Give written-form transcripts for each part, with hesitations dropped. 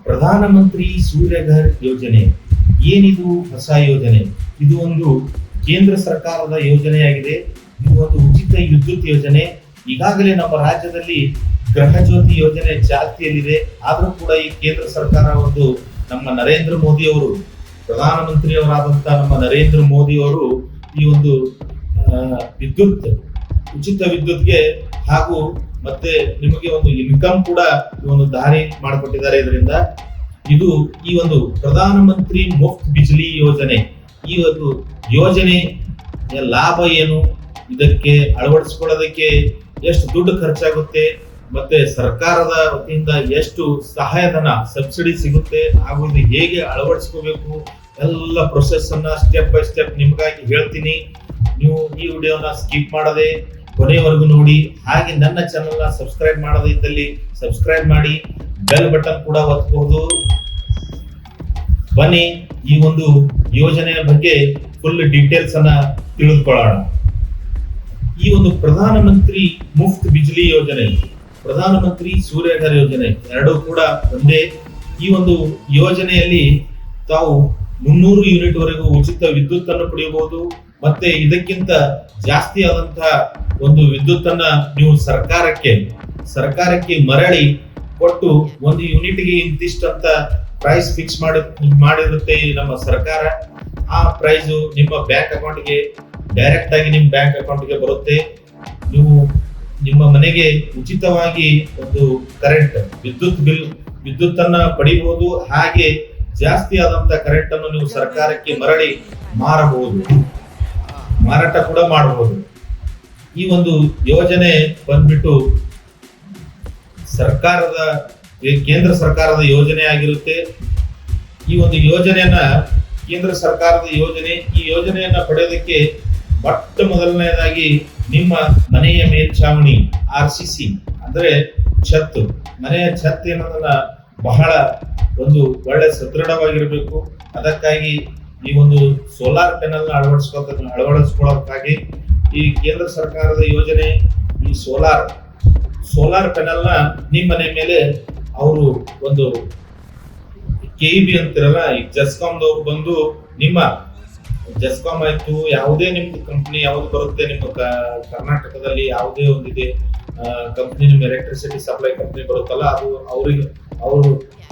ಪ್ರಧಾನಮಂತ್ರಿ ಸೂರ್ಯಘರ್ ಯೋಜನೆ ಏನಿದು? ಹೊಸ ಯೋಜನೆ. ಇದು ಒಂದು ಕೇಂದ್ರ ಸರ್ಕಾರದ ಯೋಜನೆಯಾಗಿದೆ. ಇದು ಒಂದು ಉಚಿತ ವಿದ್ಯುತ್ ಯೋಜನೆ. ಈಗಾಗಲೇ ನಮ್ಮ ರಾಜ್ಯದಲ್ಲಿ ಗೃಹ ಜ್ಯೋತಿ ಯೋಜನೆ ಚಾಲ್ತಿಯಲ್ಲಿದೆ. ಆದರೂ ಕೂಡ ಈ ಕೇಂದ್ರ ಸರ್ಕಾರ ಒಂದು ನಮ್ಮ ನರೇಂದ್ರ ಮೋದಿ ಅವರು, ಪ್ರಧಾನಮಂತ್ರಿಯವರಾದಂತಹ ನಮ್ಮ ನರೇಂದ್ರ ಮೋದಿ ಅವರು ಈ ಒಂದು ವಿದ್ಯುತ್, ಉಚಿತ ವಿದ್ಯುತ್ಗೆ ಹಾಗೂ ಮತ್ತೆ ನಿಮಗೆ ಒಂದು ಇನ್ಕಮ್ ಕೂಡ ಒಂದು ದಾರಿ ಮಾಡಿಕೊಟ್ಟಿದ್ದಾರೆ. ಇದರಿಂದ ಈ ಒಂದು ಪ್ರಧಾನಮಂತ್ರಿ ಮುಫ್ತ್ ಬಿಜ್ಲಿ ಯೋಜನೆ, ಈ ಒಂದು ಯೋಜನೆಯ ಲಾಭ ಏನು, ಇದಕ್ಕೆ ಅಳವಡಿಸಿಕೊಳ್ಳೋದಕ್ಕೆ ಎಷ್ಟು ದುಡ್ಡು ಖರ್ಚಾಗುತ್ತೆ, ಮತ್ತೆ ಸರ್ಕಾರದ ವತಿಯಿಂದ ಎಷ್ಟು ಸಹಾಯಧನ ಸಬ್ಸಿಡಿ ಸಿಗುತ್ತೆ, ಹಾಗೂ ಇದು ಹೇಗೆ ಅಳವಡಿಸ್ಕೋಬೇಕು, ಎಲ್ಲ ಪ್ರೊಸೆಸ್ ಅನ್ನ ಸ್ಟೆಪ್ ಬೈ ಸ್ಟೆಪ್ ನಿಮ್ಗಾಗಿ ಹೇಳ್ತೀನಿ. ನೀವು ಈ ವಿಡಿಯೋನ ಸ್ಕಿಪ್ ಮಾಡದೆ ಕೊನೆಯವರೆಗೂ ನೋಡಿ. ಹಾಗೆ ನನ್ನ ಚಾನೆಲ್ ನ ಸಬ್ಸ್ಕ್ರೈಬ್ ಮಾಡದೇ ಇದ್ದಲ್ಲಿ ಸಬ್ಸ್ಕ್ರೈಬ್ ಮಾಡಿ, ಬೆಲ್ ಬಟನ್ ಕೂಡ ಒತ್ತಬಹುದು. ಬನ್ನಿ ಈ ಒಂದು ಯೋಜನೆಯ ಬಗ್ಗೆ ಫುಲ್ ಡೀಟೇಲ್ಸ್ ಅನ್ನ ತಿಳಿದುಕೊಳ್ಳೋಣ. ಈ ಒಂದು ಪ್ರಧಾನಮಂತ್ರಿ ಮುಫ್ತ್ ಬಿಜ್ಲಿ ಯೋಜನೆ, ಪ್ರಧಾನಮಂತ್ರಿ ಸೂರ್ಯಘರ್ ಯೋಜನೆ ಎರಡೂ ಕೂಡ ಒಂದೇ. ಈ ಒಂದು ಯೋಜನೆಯಲ್ಲಿ ತಾವು 300 ಯೂನಿಟ್ ವರೆಗೂ ಉಚಿತ ವಿದ್ಯುತ್ ಅನ್ನು ಪಡೆಯಬಹುದು. ಮತ್ತೆ ಇದಕ್ಕಿಂತ ಜಾಸ್ತಿ ಆದಂತಹ ಒಂದು ವಿದ್ಯುತ್ ಅನ್ನ ನೀವು ಸರ್ಕಾರಕ್ಕೆ ಮರಳಿ ಕೊಟ್ಟು ಒಂದು ಯೂನಿಟ್ಗೆ ಇಂತಿಷ್ಟಂತ ಪ್ರೈಸ್ ಫಿಕ್ಸ್ ಮಾಡಿರುತ್ತೆ ನಮ್ಮ ಸರ್ಕಾರ. ಆ ಪ್ರೈಸ್ ನಿಮ್ಮ ಬ್ಯಾಂಕ್ ಅಕೌಂಟ್ಗೆ ಡೈರೆಕ್ಟ್ ಆಗಿ ನಿಮ್ಮ ಬ್ಯಾಂಕ್ ಅಕೌಂಟ್ಗೆ ಬರುತ್ತೆ. ನೀವು ನಿಮ್ಮ ಮನೆಗೆ ಉಚಿತವಾಗಿ ಒಂದು ಕರೆಂಟ್ ವಿದ್ಯುತ್ ಅನ್ನ ಪಡಿಬಹುದು. ಹಾಗೆ ಜಾಸ್ತಿ ಆದಂತ ಕರೆಂಟ್ ಅನ್ನು ನೀವು ಸರ್ಕಾರಕ್ಕೆ ಮರಳಿ ಮಾರಾಟ ಕೂಡ ಮಾಡಬಹುದು. ಈ ಒಂದು ಯೋಜನೆ ಬಂದ್ಬಿಟ್ಟು ಕೇಂದ್ರ ಸರ್ಕಾರದ ಯೋಜನೆ ಆಗಿರುತ್ತೆ. ಈ ಒಂದು ಯೋಜನೆಯನ್ನ ಕೇಂದ್ರ ಸರ್ಕಾರದ ಯೋಜನೆ, ಈ ಯೋಜನೆಯನ್ನ ಪಡೆಯೋದಕ್ಕೆ ಮೊಟ್ಟ ಮೊದಲನೇದಾಗಿ ನಿಮ್ಮ ಮನೆಯ ಮೇಲ್ಛಾವಣಿ RCC ಅಂದ್ರೆ ಛತ್ತು, ಮನೆಯ ಛತ್ ಏನನ್ನ ಬಹಳ ಒಂದು ಒಳ್ಳೆ ಸದೃಢವಾಗಿರ್ಬೇಕು. ಅದಕ್ಕಾಗಿ ಈ ಒಂದು ಸೋಲಾರ್ ಪ್ಯಾನಲ್ ಅಳವಡಿಸ್ಕೊಳ್ಳೋದಕ್ಕಾಗಿ ಈ ಕೇಂದ್ರ ಸರ್ಕಾರದ ಯೋಜನೆ, ಈ ಸೋಲಾರ್ ಪ್ಯಾನಲ್ ನ ನಿಮ್ಮ ಮನೆ ಮೇಲೆ ಅವರು ಒಂದು KEB ಅಂತಿರಲ್ಲ, ಈ ಜೆಸ್ಕಾಂದವ್ರು ಬಂದು ನಿಮ್ಮ ಜೆಸ್ಕಾಂ ಆಯ್ತು, ಯಾವುದೇ ನಿಮ್ದು ಕಂಪ್ನಿ ಯಾವ್ದು ಬರುತ್ತೆ ನಿಮ್ಮ ಕರ್ನಾಟಕದಲ್ಲಿ ಯಾವುದೇ ಒಂದಿದೆ ಕಂಪ್ನಿ, ನಿಮ್ಮ ಎಲೆಕ್ಟ್ರಿಸಿಟಿ ಸಪ್ಲೈ ಕಂಪ್ನಿ ಬರುತ್ತಲ್ಲ, ಅದು ಅವರು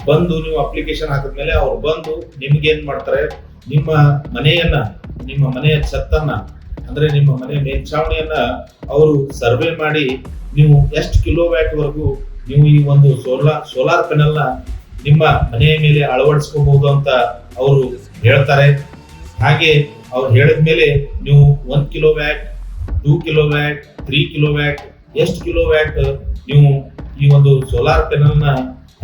ಬಂದು ನೀವು ಅಪ್ಲಿಕೇಶನ್ ಹಾಕಿದ್ಮೇಲೆ ಅವ್ರು ಬಂದು ನಿಮ್ಗೆ ಏನ್ ಮಾಡ್ತಾರೆ, ನಿಮ್ಮ ಮನೆಯ ಛತ್ತನ್ನ ಅಂದ್ರೆ ನಿಮ್ಮ ಮನೆಯ ಮೇಲ್ಛಾವಣಿಯನ್ನ ಅವರು ಸರ್ವೆ ಮಾಡಿ ನೀವು ಎಷ್ಟು ಕಿಲೋವ್ಯಾಟ್ ವರೆಗೂ ನೀವು ಈ ಒಂದು ಸೋಲಾರ್ ಪ್ಯಾನಲ್ ನ ನಿಮ್ಮ ಮನೆಯ ಮೇಲೆ ಅಳವಡಿಸ್ಕೋಬಹುದು ಅಂತ ಅವರು ಹೇಳ್ತಾರೆ. ಹಾಗೆ ಅವ್ರು ಹೇಳಿದ್ಮೇಲೆ ನೀವು 1 ಕಿಲೋವ್ಯಾಟ್, 2 ಕಿಲೋವ್ಯಾಟ್, 3 ಕಿಲೋವ್ಯಾಟ್, ಎಷ್ಟು ಕಿಲೋವ್ಯಾಟ್ ನೀವು ಈ ಒಂದು ಸೋಲಾರ್ ಪ್ಯಾನಲ್ ನ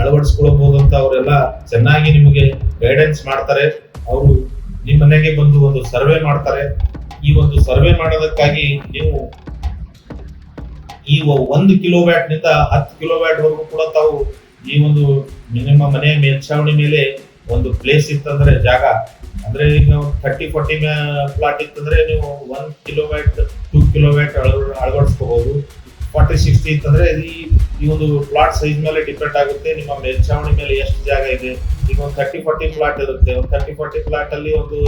ಅಳವಡಿಸ್ಕೊಳ್ಬಹುದು ಅಂತ ಅವರೆಲ್ಲ ಚೆನ್ನಾಗಿ ನಿಮಗೆ ಗೈಡೆನ್ಸ್ ಮಾಡ್ತಾರೆ. ಅವರು ನಿಮ್ಮ ಮನೆಗೆ ಬಂದು ಒಂದು ಸರ್ವೆ ಮಾಡ್ತಾರೆ. ಈ ಒಂದು ಸರ್ವೆ ಮಾಡೋದಕ್ಕಾಗಿ ನೀವು ಈ 1 ಕಿಲೋವ್ಯಾಟ್ ನಿಂದ 10 ಕಿಲೋವ್ಯಾಟ್ ವರೆಗೂ ಕೂಡ ತಾವು ಈ ಒಂದು ನಿಮ್ಮ ಮನೆಯ ಮೇಲ್ಛಾವಣಿ ಮೇಲೆ ಒಂದು ಪ್ಲೇಸ್ ಇತ್ತಂದ್ರೆ ಜಾಗ, ಅಂದ್ರೆ ಈಗ 30-40 ಪ್ಲಾಟ್ ಇತ್ತಂದ್ರೆ ನೀವು 1 ಕಿಲೋವ್ಯಾಟ್ 2 ಕಿಲೋವ್ಯಾಟ್ ಅಳವಡಿಸ್ಕೋಬಹುದು. 40-60 ಇತ್ತಂದ್ರೆ ಈ ಒಂದು ಪ್ಲಾಟ್ ಸೈಜ್ ಮೇಲೆ ಡಿಪೆಂಡ್ ಆಗುತ್ತೆ, ನಿಮ್ಮ ಮೇಲ್ಛಾವಣಿ ಮೇಲೆ ಎಷ್ಟು ಜಾಗ ಇದೆ. ಈಗ ಒಂದು 30-40 ಪ್ಲಾಟ್ ಇರುತ್ತೆ. ಒಂದು 30-40 ಪ್ಲಾಟ್ ಅಲ್ಲಿ ಒಂದು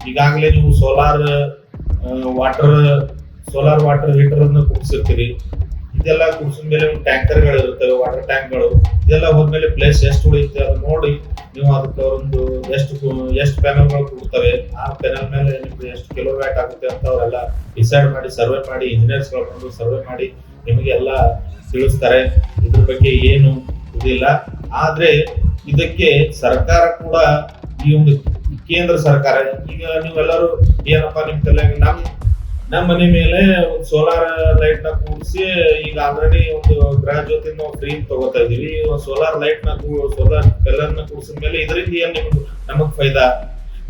ಈಗಾಗಲೇ ನೀವು ಸೋಲಾರ್ ವಾಟರ್ ಹೀಟರ್ ಅನ್ನು ಕುಡಿಸಿರ್ತೀರಿ. ಇದೆಲ್ಲ ಕುಡಿಸಿದ ಮೇಲೆ ಟ್ಯಾಂಕರ್ಗಳು ಇರುತ್ತವೆ, ವಾಟರ್ ಟ್ಯಾಂಕ್ಗಳು. ಇದೆಲ್ಲ ಹೋದ್ಮೇಲೆ ಪ್ಲೇಸ್ ಎಷ್ಟು ಉಳಿಯುತ್ತೆ ಅದು ನೋಡಿ ನೀವು ಅದಕ್ಕೆ ಒಂದು ಎಷ್ಟು ಪ್ಯಾನಲ್ಗಳು ಕೊಡ್ತವೆ, ಆ ಪ್ಯಾನಲ್ ಮೇಲೆ ನಿಮ್ಗೆ ಎಷ್ಟು ಕಿಲೋವ್ಯಾಟ್ ಆಗುತ್ತೆ ಅಂತ ಅವರೆಲ್ಲ ಡಿಸೈಡ್ ಮಾಡಿ ಸರ್ವೆ ಮಾಡಿ, ಇಂಜಿನಿಯರ್ಸ್ ಬಂದು ಸರ್ವೆ ಮಾಡಿ ನಿಮಗೆ ಎಲ್ಲ ತಿಳಿಸ್ತಾರೆ. ಇದ್ರ ಬಗ್ಗೆ ಏನು ಇದಿಲ್ಲ. ಆದ್ರೆ ಇದಕ್ಕೆ ಸರ್ಕಾರ ಕೂಡ ಈ ಒಂದು ಕೇಂದ್ರ ಸರ್ಕಾರ, ಈಗ ನೀವೆಲ್ಲರೂ ಏನಪ್ಪಾ ನಿಮ್ ತಲೆಯಾಗ ನಮ್ಮ ಮನೆ ಮೇಲೆ ಒಂದು ಸೋಲಾರ್ ಲೈಟ್ ನ ಕೂಡಿಸಿ ಈಗ ಆಲ್ರೆಡಿ ಒಂದು ಗೃಹ ಜ್ಯೋತಿ ನಾವು ಫ್ರೀ ತಗೋತಾ ಇದೀವಿ. ಸೋಲಾರ್ ಪ್ಯಾನಲ್ ನ ಕೂಡಿಸಿದ ಮೇಲೆ ಇದರಿಂದ ಏನ್ ನಮಗ್ ಫೈದಾ,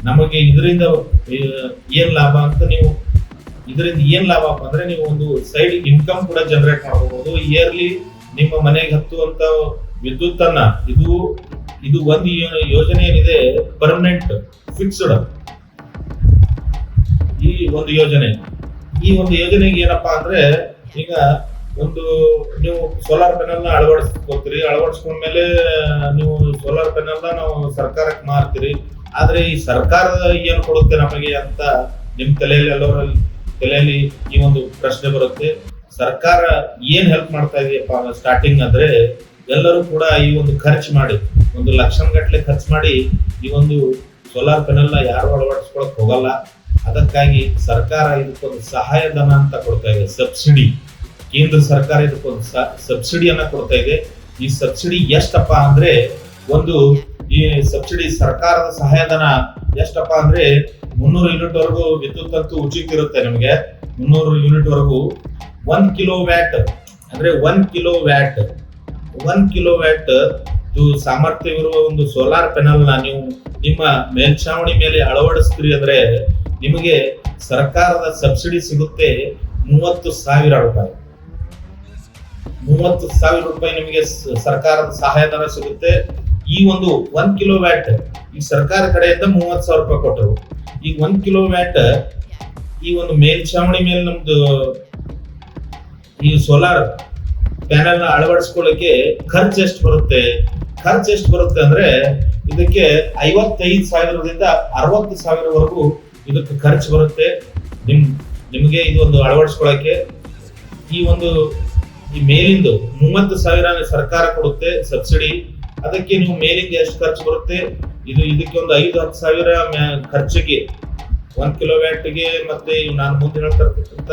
ನಮಗೆ ಇದರಿಂದ ಏನ್ ಲಾಭ ಅಂತ ಇದರಿಂದ ಏನ್ ಲಾಭ ಅಂದ್ರೆ ನೀವು ಒಂದು ಸೈಡ್ ಇನ್ಕಮ್ ಕೂಡ ಜನರೇಟ್ ಮಾಡಬಹುದು. ಇಯರ್ಲಿ ನಿಮ್ಮ ಮನೆಗೆ ಹತ್ತುವಂತ ವಿದ್ಯುತ್ ಅನ್ನ ಇದು ಒಂದು ಯೋಜನೆ ಏನಿದೆ ಪರ್ಮನೆಂಟ್ ಫಿಕ್ಸ್ಡ್. ಈ ಒಂದು ಯೋಜನೆಗೆ ಏನಪ್ಪಾ ಅಂದ್ರೆ ಈಗ ಒಂದು ನೀವು ಸೋಲಾರ್ ಪ್ಯಾನೆಲ್ ನ ಅಳವಡಿಸ್ಕೊತೀರಿ, ಅಳವಡಿಸ್ಕೊಂಡ್ಮೇಲೆ ನೀವು ಸೋಲಾರ್ ಪ್ಯಾನೆಲ್ ನ ನಾವು ಸರ್ಕಾರಕ್ಕೆ ಮಾರ್ತೀರಿ. ಆದ್ರೆ ಈ ಸರ್ಕಾರ ಏನು ಕೊಡುತ್ತೆ ನಮಗೆ ಅಂತ ನಿಮ್ ತಲೆಯಲ್ಲಿ ಈ ಒಂದು ಪ್ರಶ್ನೆ ಬರುತ್ತೆ. ಸರ್ಕಾರ ಏನ್ ಹೆಲ್ಪ್ ಮಾಡ್ತಾ ಇದೆಯಪ್ಪ ಸ್ಟಾರ್ಟಿಂಗ್ ಅಂದ್ರೆ, ಎಲ್ಲರೂ ಕೂಡ ಈ ಒಂದು ಖರ್ಚು ಮಾಡಿ, ಒಂದು ಲಕ್ಷಗಟ್ಟಲೆ ಖರ್ಚು ಮಾಡಿ ಈ ಒಂದು ಸೋಲಾರ್ ಪ್ಯಾನೆಲ್ ನ ಯಾರು ಅಳವಡಿಸ್ಕೊಳಕ್ ಹೋಗಲ್ಲ. ಅದಕ್ಕಾಗಿ ಸರ್ಕಾರ ಇದಕ್ಕೊಂದು ಸಹಾಯಧನ ಅಂತ ಕೊಡ್ತಾ ಇದೆ, ಸಬ್ಸಿಡಿ. ಕೇಂದ್ರ ಸರ್ಕಾರ ಇದಕ್ಕೊಂದು ಸಬ್ಸಿಡಿಯನ್ನ ಕೊಡ್ತಾ ಇದೆ. ಈ ಸಬ್ಸಿಡಿ ಎಷ್ಟಪ್ಪ ಅಂದ್ರೆ, ಒಂದು ಈ ಸಬ್ಸಿಡಿ ಸರ್ಕಾರದ ಸಹಾಯಧನ ಎಷ್ಟಪ್ಪ ಅಂದ್ರೆ 300 ಯೂನಿಟ್ ವರೆಗೂ ವಿದ್ಯುತ್ ಅಂತೂ ಉಚಿತ ಇರುತ್ತೆ ನಿಮಗೆ. 300 ಯೂನಿಟ್ ವರೆಗೂ 1 ಕಿಲೋವ್ಯಾಟ್ ಅಂದ್ರೆ 1 ಕಿಲೋವ್ಯಾಟ್ ಸಾಮರ್ಥ್ಯವಿರುವ ಒಂದು ಸೋಲಾರ್ ಪ್ಯಾನೆಲ್ ನ ನೀವು ನಿಮ್ಮ ಮೇಲ್ಛಾವಣಿ ಮೇಲೆ ಅಳವಡಿಸ್ತೀರಿ ಅಂದ್ರೆ ನಿಮಗೆ ಸರ್ಕಾರದ ಸಬ್ಸಿಡಿ ಸಿಗುತ್ತೆ 30,000 ರೂಪಾಯಿ. 30,000 ರೂಪಾಯಿ ನಿಮಗೆ ಸರ್ಕಾರದ ಸಹಾಯಧನ ಸಿಗುತ್ತೆ. ಈ ಒಂದು 1 ಕಿಲೋವ್ಯಾಟ್ ಈ ಸರ್ಕಾರ ಕಡೆಯಿಂದ 30,000 ರೂಪಾಯಿ ಕೊಟ್ಟರು. ಈಗ 1 ಕಿಲೋವ್ಯಾಟ್ ಈ ಒಂದು ಮೇಲ್ಛಾವಣಿ ಮೇಲೆ ನಮ್ದು ಈ ಸೋಲಾರ್ ಪ್ಯಾನೆಲ್ ನ ಅಳವಡಿಸ್ಕೊಳ್ಳಿಕ್ಕೆ ಖರ್ಚು ಎಷ್ಟು ಬರುತ್ತೆ ಅಂದ್ರೆ, ಇದಕ್ಕೆ 55,000ದಿಂದ 60,000 ವರೆಗೂ ಇದಕ್ಕೆ ಖರ್ಚು ಬರುತ್ತೆ. ನಿಮಗೆ ಇದು ಒಂದು ಅಳವಡಿಸ್ಕೊಳ್ಳಕ್ಕೆ. ಈ ಮೇಲಿಂದು 30,000 ಸರ್ಕಾರ ಕೊಡುತ್ತೆ ಸಬ್ಸಿಡಿ. ಅದಕ್ಕೆ ನೀವು ಮೇಲಿಂದ ಎಷ್ಟು ಖರ್ಚು ಬರುತ್ತೆ, ಇದಕ್ಕೆ ಒಂದು 5-10,000 ಖರ್ಚಿಗೆ 1 ಕಿಲೋವ್ಯಾಟ್ಗೆ, ಮತ್ತೆ ನಾನು ಮುಂದೆ ಹೇಳ್ತಾ ಇರ್ತಕ್ಕಂಥ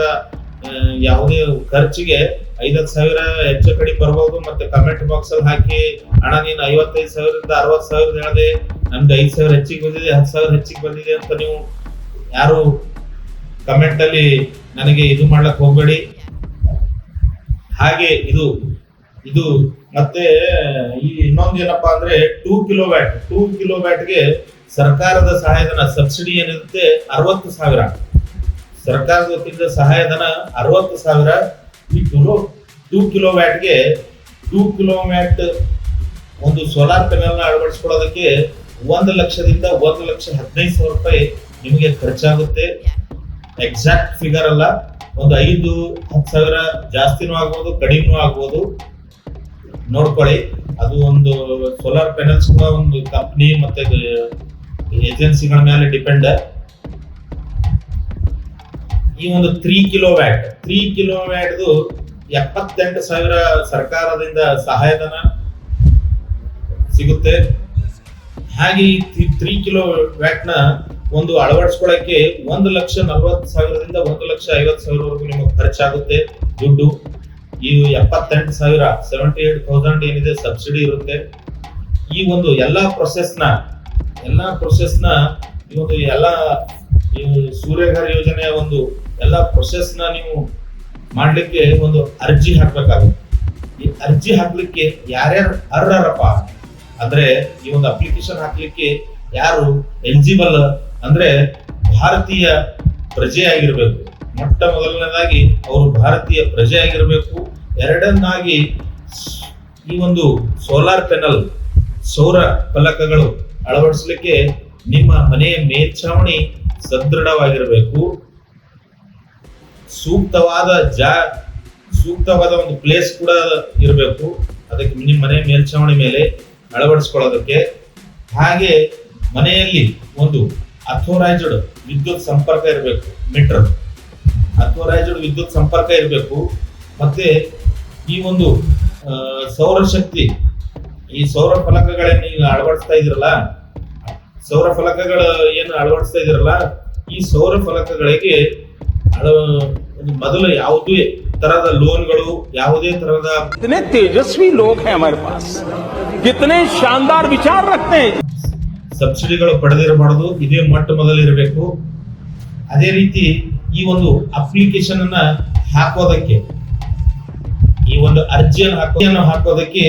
ಯಾವುದೇ ಖರ್ಚಿಗೆ 5-10,000 ಹೆಚ್ಚು ಕಡೆ ಬರ್ಬೋದು. ಮತ್ತೆ ಕಮೆಂಟ್ ಬಾಕ್ಸ್ ಅಲ್ಲಿ ಹಾಕಿ, ಹಣ ನೀನು 55,000ದಿಂದ 60,000 ಹೇಳಿದೆ, ನಮ್ದು 5,000 ಹೆಚ್ಚಿಗೆ ಬಂದಿದೆ, 10,000 ಹೆಚ್ಚಿಗೆ ಬಂದಿದೆ ಅಂತ ನೀವು ಯಾರು ಕಮೆಂಟ್ ಅಲ್ಲಿ ನನಗೆ ಇದು ಮಾಡ್ಲಕ್ ಹೋಗ್ಬೇಡಿ. ಹಾಗೆ ಇದು ಮತ್ತೆ ಈ ಇನ್ನೊಂದು ಏನಪ್ಪಾ ಅಂದ್ರೆ 2 ಕಿಲೋವ್ಯಾಟ್ಗೆ ಸರ್ಕಾರದ ಸಹಾಯಧನ ಸಬ್ಸಿಡಿ ಏನಿರುತ್ತೆ 60,000. ಸರ್ಕಾರದ ವತಿಯಿಂದ ಸಹಾಯಧನ 60,000. ಈ 2 ಕಿಲೋವ್ಯಾಟ್ ಒಂದು ಸೋಲಾರ್ ಪ್ಯಾನೆಲ್ ನ ಅಳವಡಿಸ್ಕೊಳ್ಳೋದಕ್ಕೆ 1,00,000ದಿಂದ 1,15,000 ರೂಪಾಯಿ ನಿಮಗೆ ಖರ್ಚಾಗುತ್ತೆ. ಎಕ್ಸಾಕ್ಟ್ ಫಿಗರ್ ಅಲ್ಲ, ಒಂದು 5-10,000 ಜಾಸ್ತಿನೂ ಆಗ್ಬೋದು, ಕಡಿಮೆನೂ ಆಗ್ಬೋದು, ನೋಡ್ಕೊಳ್ಳಿ. ಅದು ಒಂದು ಸೋಲಾರ್ ಪ್ಯಾನೆಲ್ಸ್ ಕೂಡ ಒಂದು ಕಂಪ್ನಿ ಮತ್ತೆ ಏಜೆನ್ಸಿಗಳ ಮೇಲೆ ಡಿಪೆಂಡ್. ಈ ಒಂದು 3 ಕಿಲೋವ್ಯಾಟ್ 78,000 ಸರ್ಕಾರದಿಂದ ಸಹಾಯಧನ ಸಿಗುತ್ತೆ. ಹಾಗೆ ಈ 3 ಕಿಲೋವ್ಯಾಟ್ ನ ಒಂದು ಅಳವಡಿಸ್ಕೊಳ್ಳಕ್ಕೆ 1,40,000ದಿಂದ 1,50,000 ವರೆಗೂ ನಿಮಗೆ ಖರ್ಚಾಗುತ್ತೆ ದುಡ್ಡು. ಈ 78,000 78,000 ಏನಿದೆ ಸಬ್ಸಿಡಿ ಇರುತ್ತೆ. ಈ ಒಂದು ಎಲ್ಲಾ ಪ್ರೊಸೆಸ್ ನ ಈ ಒಂದು ಈ ಸೂರ್ಯಘರ್ ಯೋಜನೆಯ ಒಂದು ಎಲ್ಲಾ ಪ್ರೊಸೆಸ್ ನ ನೀವು ಮಾಡ್ಲಿಕ್ಕೆ ಒಂದು ಅರ್ಜಿ ಹಾಕ್ಬೇಕಾಗುತ್ತೆ. ಈ ಅರ್ಜಿ ಹಾಕ್ಲಿಕ್ಕೆ ಯಾರ್ಯಾರು ಅರ್ಹರಪ್ಪ ಅಂದ್ರೆ, ಈ ಒಂದು ಅಪ್ಲಿಕೇಶನ್ ಹಾಕ್ಲಿಕ್ಕೆ ಯಾರು ಎಲಿಜಿಬಲ್ ಅಂದ್ರೆ, ಭಾರತೀಯ ಪ್ರಜೆ ಆಗಿರ್ಬೇಕು. ಮೊಟ್ಟ ಮೊದಲನೇದಾಗಿ ಅವರು ಭಾರತೀಯ ಪ್ರಜೆ ಆಗಿರ್ಬೇಕು. ಎರಡನ್ನಾಗಿ ಈ ಒಂದು ಸೋಲಾರ್ ಪ್ಯಾನೆಲ್ ಸೌರ ಫಲಕಗಳು ಅಳವಡಿಸಲಿಕ್ಕೆ ನಿಮ್ಮ ಮನೆಯ ಮೇಲ್ಛಾವಣಿ ಸದೃಢವಾಗಿರಬೇಕು. ಸೂಕ್ತವಾದ ಒಂದು ಪ್ಲೇಸ್ ಕೂಡ ಇರಬೇಕು ಅದಕ್ಕೆ, ನಿಮ್ಮ ಮನೆ ಮೇಲ್ಛಾವಣಿ ಮೇಲೆ ಅಳವಡಿಸ್ಕೊಳ್ಳೋದಕ್ಕೆ. ಹಾಗೆ ಮನೆಯಲ್ಲಿ ಒಂದು ಅಥೋರೈಸ್ಡ್ ವಿದ್ಯುತ್ ಸಂಪರ್ಕ ಇರಬೇಕು, ಮೀಟರ್ ಅಥೋರೈಸ್ಡ್ ವಿದ್ಯುತ್ ಸಂಪರ್ಕ ಇರಬೇಕು. ಮತ್ತೆ ಈ ಒಂದು ಸೌರಶಕ್ತಿ, ಈ ಸೌರ ಫಲಕಗಳನ್ನ ಈಗ ಅಳವಡಿಸ್ತಾ ಇದಿರಲ್ಲ, ಸೌರ ಫಲಕಗಳು ಏನು ಅಳವಡಿಸ್ತಾ ಇದಿರಲ್ಲ, ಈ ಸೌರ ಫಲಕಗಳಿಗೆ ಮೊದಲು ಯಾವುದೇ ತರಹದ ಲೋನ್ಗಳು, ಯಾವುದೇ ತರಹದ कितने तेजस्वी लोग हैं हमारे पास, कितने शानदार विचार रखते हैं. ಸಬ್ಸಿಡಿಗಳು ಪಡೆದಿರಬಾರದು, ಇದೇ ಮೊಟ್ಟ ಮೊದಲಿರಬೇಕು. ಅದೇ ರೀತಿ ಈ ಒಂದು ಅಪ್ಲಿಕೇಶನ್ ಅನ್ನ ಹಾಕೋದಕ್ಕೆ, ಈ ಒಂದು ಅರ್ಜಿಯನ್ನು ಹಾಕೋದಕ್ಕೆ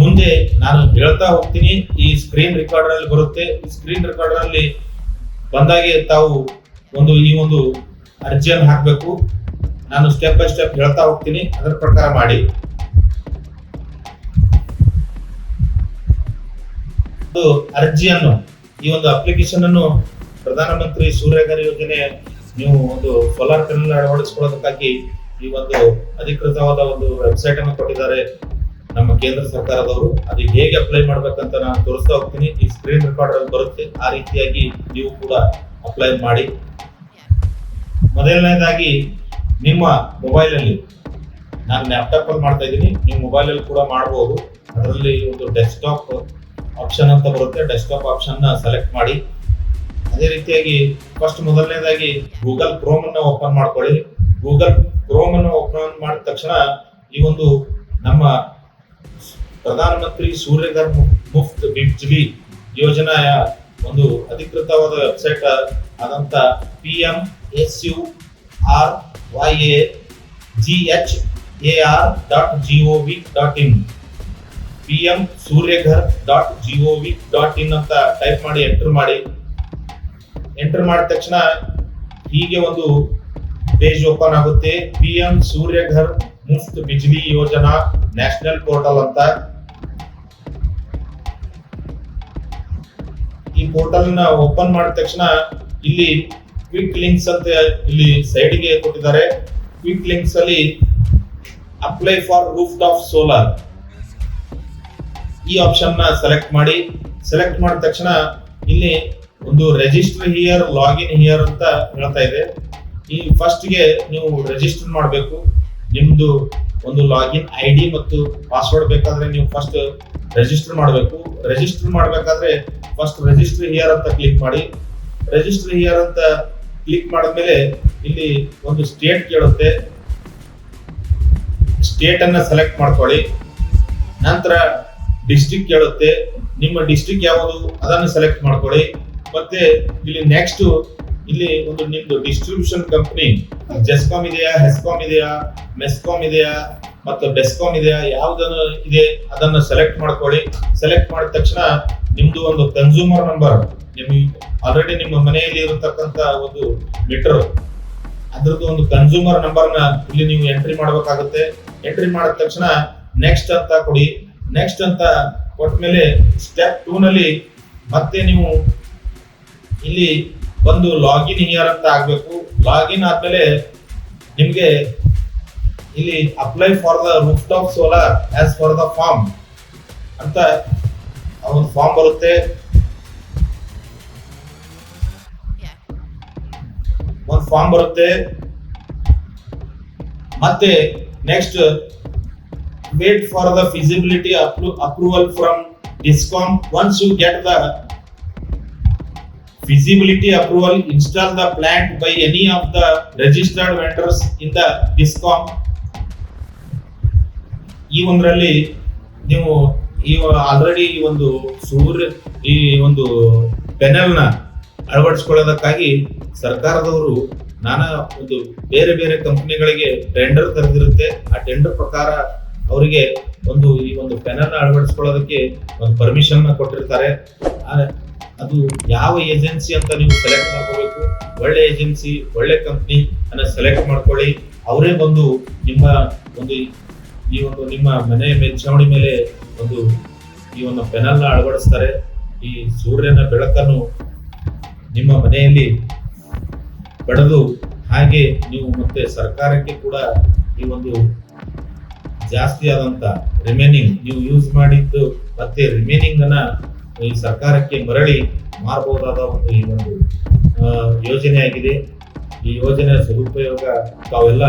ಮುಂದೆ ನಾನು ಹೇಳ್ತಾ ಹೋಗ್ತೀನಿ. ಈ ಸ್ಕ್ರೀನ್ ರೆಕಾರ್ಡರ್ ಅಲ್ಲಿ ಬರುತ್ತೆ. ಸ್ಕ್ರೀನ್ ರೆಕಾರ್ಡರ್ ಅಲ್ಲಿ ಬಂದಾಗೆ ತಾವು ಈ ಒಂದು ಅರ್ಜಿಯನ್ನು ಹಾಕಬೇಕು. ನಾನು ಸ್ಟೆಪ್ ಬೈ ಸ್ಟೆಪ್ ಹೇಳ್ತಾ ಹೋಗ್ತೀನಿ, ಅದರ ಪ್ರಕಾರ ಮಾಡಿ. ಅರ್ಜಿಯನ್ನು, ಈ ಒಂದು ಅಪ್ಲಿಕೇಶನ್ ಅನ್ನು ಪ್ರಧಾನಮಂತ್ರಿ ಸೂರ್ಯಘರ್ ಯೋಜನೆ, ನೀವು ಒಂದು ಸೋಲಾರ್ ಪ್ಯಾನೆಲ್ ಅಳವಡಿಸಿಕೊಳ್ಳೋದಕ್ಕಾಗಿ ಈ ಒಂದು ಅಧಿಕೃತವಾದ ಒಂದು ವೆಬ್ಸೈಟ್ ಅನ್ನು ಕೊಟ್ಟಿದ್ದಾರೆ ನಮ್ಮ ಕೇಂದ್ರ ಸರ್ಕಾರದವರು. ಅದು ಹೇಗೆ ಅಪ್ಲೈ ಮಾಡ್ಬೇಕಂತ ನಾನು ತೋರಿಸ್ತಾ ಹೋಗ್ತೀನಿ. ಈ ಸ್ಕ್ರೀನ್ ರೆಕಾರ್ಡರ್ ಅಲ್ಲಿ ಬರುತ್ತೆ. ಆ ರೀತಿಯಾಗಿ ನೀವು ಕೂಡ ಅಪ್ಲೈ ಮಾಡಿ. ಮೊದಲನೇದಾಗಿ ನಿಮ್ಮ ಮೊಬೈಲ್ ಅಲ್ಲಿ, ನಾನು ಲ್ಯಾಪ್ಟಾಪ್ ಅಲ್ಲಿ ಮಾಡ್ತಾ ಇದ್ದೀನಿ, ನೀವು ಮೊಬೈಲ್ ಅಲ್ಲಿ ಕೂಡ ಮಾಡಬಹುದು. ಅದರಲ್ಲಿ ಒಂದು ಡೆಸ್ಕ್ಟಾಪ್ ಆಪ್ಷನ್ ಅಂತ ಬರುತ್ತೆ. ಡೆಸ್ಕ್ಟಾಪ್ ಆಪ್ಷನ್ ನ ಸೆಲೆಕ್ಟ್ ಮಾಡಿ. ಅದೇ ರೀತಿಯಾಗಿ ಮೊದಲನೇದಾಗಿ ಗೂಗಲ್ ಕ್ರೋಮ್ ಅನ್ನ ಓಪನ್ ಮಾಡ್ಕೊಳ್ಳಿ. ಗೂಗಲ್ ಕ್ರೋಮ್ ಅನ್ನು ಓಪನ್ ಮಾಡಿದ ತಕ್ಷಣ ಈ ಒಂದು ನಮ್ಮ ಪ್ರಧಾನಮಂತ್ರಿ ಸೂರ್ಯಘರ್ ಮುಫ್ತ್ ಬಿಜ್ಲಿ ಯೋಜನೆಯ ಒಂದು ಅಧಿಕೃತವಾದ ವೆಬ್ಸೈಟ್ ಆದಂತ PMSURYAGHAR.gov.in PMSURYAGHAR.gov.in ಅಂತ ಟೈಪ್ ಮಾಡಿ ಎಂಟರ್ ಮಾಡಿ. ಎಂಟರ್ ಮಾಡಿದ ತಕ್ಷಣ ಹೀಗೆ ಒಂದು ಪೇಜ್ ಓಪನ್ ಆಗುತ್ತೆ. PM ಸೂರ್ಯಘರ್ ಮುಫ್ತ್ ಬಿಜ್ಲಿ ಯೋಜನಾ ನ್ಯಾಷನಲ್ ಪೋರ್ಟಲ್ ಅಂತ. ಈ ಪೋರ್ಟಲ್ ನ ಓಪನ್ ಮಾಡಿದ ತಕ್ಷಣ ಇಲ್ಲಿ ಕ್ವಿಕ್ ಲಿಂಕ್ಸ್ ಅಂತ ಇಲ್ಲಿ ಸೈಡ್ ಗೆ ಕೊಟ್ಟಿದ್ದಾರೆ. ಕ್ವಿಕ್ ಲಿಂಕ್ಸ್ ಅಲ್ಲಿ apply for roof top solar ಈ ಆಪ್ಷನ್ ನ ಸೆಲೆಕ್ಟ್ ಮಾಡಿ. ಸೆಲೆಕ್ಟ್ ಮಾಡಿದ ತಕ್ಷಣ ಇಲ್ಲಿ ಒಂದು ರಿಜಿಸ್ಟರ್ ಹಿಯರ್ ಲಾಗಿನ್ ಹಿಯರ್ ಅಂತ ಹೇಳ್ತಾ ಇದೆ. ಈ ಫಸ್ಟ್ ಗೆ ನೀವು ರಿಜಿಸ್ಟರ್ ಮಾಡಬೇಕು. ನಿಮ್ದು ಒಂದು ಲಾಗಿನ್ ID ಮತ್ತು ಪಾಸ್ವರ್ಡ್ ಬೇಕಾದ್ರೆ ನೀವು ಫಸ್ಟ್ ರಿಜಿಸ್ಟರ್ ಮಾಡಬೇಕು. ರಿಜಿಸ್ಟರ್ ಮಾಡಬೇಕಾದ್ರೆ ಫಸ್ಟ್ ರಿಜಿಸ್ಟರ್ ಹಿಯರ್ ಅಂತ ಕ್ಲಿಕ್ ಮಾಡಿ. ರಿಜಿಸ್ಟರ್ ಹಿಯರ್ ಅಂತ ಕ್ಲಿಕ್ ಮಾಡಿದ್ಮೇಲೆ ಇಲ್ಲಿ ಒಂದು ಸ್ಟೇಟ್ ಕೇಳುತ್ತೆ. ಸ್ಟೇಟ್ ಅನ್ನ ಸೆಲೆಕ್ಟ್ ಮಾಡ್ಕೊಳ್ಳಿ. ನಂತರ ಡಿಸ್ಟ್ರಿಕ್ಟ್ ಕೇಳುತ್ತೆ. ನಿಮ್ಮ ಡಿಸ್ಟ್ರಿಕ್ಟ್ ಯಾವುದು ಅದನ್ನು ಸೆಲೆಕ್ಟ್ ಮಾಡ್ಕೊಳ್ಳಿ. ಮತ್ತೆ ಇಲ್ಲಿ ನೆಕ್ಸ್ಟ್ ಇಲ್ಲಿ ಒಂದು ನಿಮ್ದು ಡಿಸ್ಟ್ರಿಬ್ಯೂಷನ್ ಕಂಪನಿ ಜೆಸ್ಕಾಮ್ ಇದೆಯಾ, ಹೆಸ್ಕಾಮ್ ಇದೆಯಾ, ಮೆಸ್ಕಾಮ್ ಇದೆಯಾ ಮತ್ತು ಬೆಸ್ಕಾಮ್ ಇದೆಯಾ, ಯಾವ್ದನ್ನು ಇದೆ ಅದನ್ನ ಸೆಲೆಕ್ಟ್ ಮಾಡ್ಕೊಳ್ಳಿ. ಸೆಲೆಕ್ಟ್ ಮಾಡಿದ ತಕ್ಷಣ ನಿಮ್ದು ಒಂದು ಕನ್ಸ್ಯೂಮರ್ ನಂಬರ್, ನಿಮ್ಗೆ ಆಲ್ರೆಡಿ ನಿಮ್ಮ ಮನೆಯಲ್ಲಿ ಇರತಕ್ಕಂತ ಒಂದು ಮೀಟರ್ ಅದ್ರದ್ದು ಒಂದು ಕನ್ಸ್ಯೂಮರ್ ನಂಬರ್ ನ ಇಲ್ಲಿ ನೀವು ಎಂಟ್ರಿ ಮಾಡಬೇಕಾಗುತ್ತೆ. ಎಂಟ್ರಿ ಮಾಡಿದ ತಕ್ಷಣ ನೆಕ್ಸ್ಟ್ ಅಂತ ಕೊಡಿ. ನೆಕ್ಸ್ಟ್ ಅಂತ ಕೊಟ್ಟ ಮೇಲೆ ಸ್ಟೆಪ್ 2 ನಲ್ಲಿ ಮತ್ತೆ ನೀವು ಇಲ್ಲಿ ಒಂದು ಲಾಗಿನ್ ಹಿಯರ್ ಅಂತ ಆಗ್ಬೇಕು. ಲಾಗಿನ್ ಆದ್ಮೇಲೆ ನಿಮ್ಗೆ ಇಲ್ಲಿ apply for the roof top solar as per the form ಅಂತ ಒಂದು ಫಾರ್ಮ್ ಬರುತ್ತೆ. ಒಂದು ಫಾರ್ಮ್ ಬರುತ್ತೆ. ಮತ್ತೆ next wait for the feasibility approval from DISCOM. Once you get the feasibility approval, install the plant by any of the registered vendors in the DISCOM. ಈ ಒಂದರಲ್ಲಿ ನೀವು ಈ ಆಲ್ರೆಡಿ ಈ ಒಂದು ಈ ಒಂದು ಪೆನಲ್ ನ ಅಳವಡಿಸಿಕೊಳ್ಳೋದಕ್ಕಾಗಿ ಸರ್ಕಾರದವರು ನಾನಾ ಒಂದು ಬೇರೆ ಬೇರೆ ಕಂಪನಿಗಳಿಗೆ ಟೆಂಡರ್ ಕರೆದಿರುತ್ತೆ. ಆ ಟೆಂಡರ್ ಪ್ರಕಾರ ಅವರಿಗೆ ಒಂದು ಈ ಒಂದು ಪೆನಲ್ ನ ಅಳವಡಿಸಿಕೊಳ್ಳೋದಕ್ಕೆ ಒಂದು ಪರ್ಮಿಷನ್ ನ ಕೊಟ್ಟಿರ್ತಾರೆ. ಅದು ಯಾವ ಏಜೆನ್ಸಿ ಅಂತ ನೀವು ಸೆಲೆಕ್ಟ್ ಮಾಡ್ಕೋಬೇಕು. ಒಳ್ಳೆ ಏಜೆನ್ಸಿ, ಒಳ್ಳೆ ಕಂಪ್ನಿ ಅನ್ನ ಸೆಲೆಕ್ಟ್ ಮಾಡ್ಕೊಳ್ಳಿ. ಅವರೇ ಬಂದು ನಿಮ್ಮ ಒಂದು ಈ ಒಂದು ನಿಮ್ಮ ಮನೆ ಮೇಲ್ಛಾವಣಿ ಮೇಲೆ ಒಂದು ಈ ಒಂದು ಪೆನಲ್ ನ ಅಳವಡಿಸ್ತಾರೆ. ಈ ಸೂರ್ಯನ ಬೆಳಕನ್ನು ನಿಮ್ಮ ಮನೆಯಲ್ಲಿ ಪಡೆದು ಹಾಗೆ ನೀವು ಮತ್ತೆ ಸರ್ಕಾರಕ್ಕೆ ಕೂಡ ಈ ಒಂದು ಜಾಸ್ತಿ ಆದಂತ ರಿಮೈನಿಂಗ್ ನೀವು ಯೂಸ್ ಮಾಡಿದ್ದು ಮತ್ತೆ ರಿಮೈನಿಂಗ್ ಅನ್ನ ಈ ಸರ್ಕಾರಕ್ಕೆ ಮರಳಿ ಮಾರಬಹುದಾದ ಒಂದು ಈ ಒಂದು ಯೋಜನೆ ಆಗಿದೆ. ಈ ಯೋಜನೆಯ ಸದುಪಯೋಗ ತಾವೆಲ್ಲ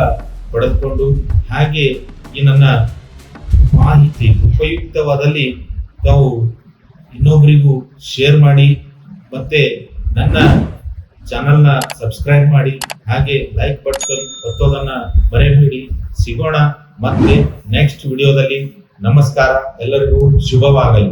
ಪಡೆದುಕೊಂಡು ಹಾಗೆ ಈ ನನ್ನ ಮಾಹಿತಿ ಉಪಯುಕ್ತವಾದಲ್ಲಿ ತಾವು ಇನ್ನೊಬ್ಬರಿಗೂ ಶೇರ್ ಮಾಡಿ ಮತ್ತೆ ನನ್ನ ಚಾನಲ್ನ ಸಬ್ಸ್ಕ್ರೈಬ್ ಮಾಡಿ ಹಾಗೆ ಲೈಕ್ ಬಟನ್ ಒತ್ತೋದನ್ನ ಮರೆಯಬೇಡಿ. ಸಿಗೋಣ ಮತ್ತೆ ನೆಕ್ಸ್ಟ್ ವಿಡಿಯೋದಲ್ಲಿ. ನಮಸ್ಕಾರ, ಎಲ್ಲರಿಗೂ ಶುಭವಾಗಲಿ.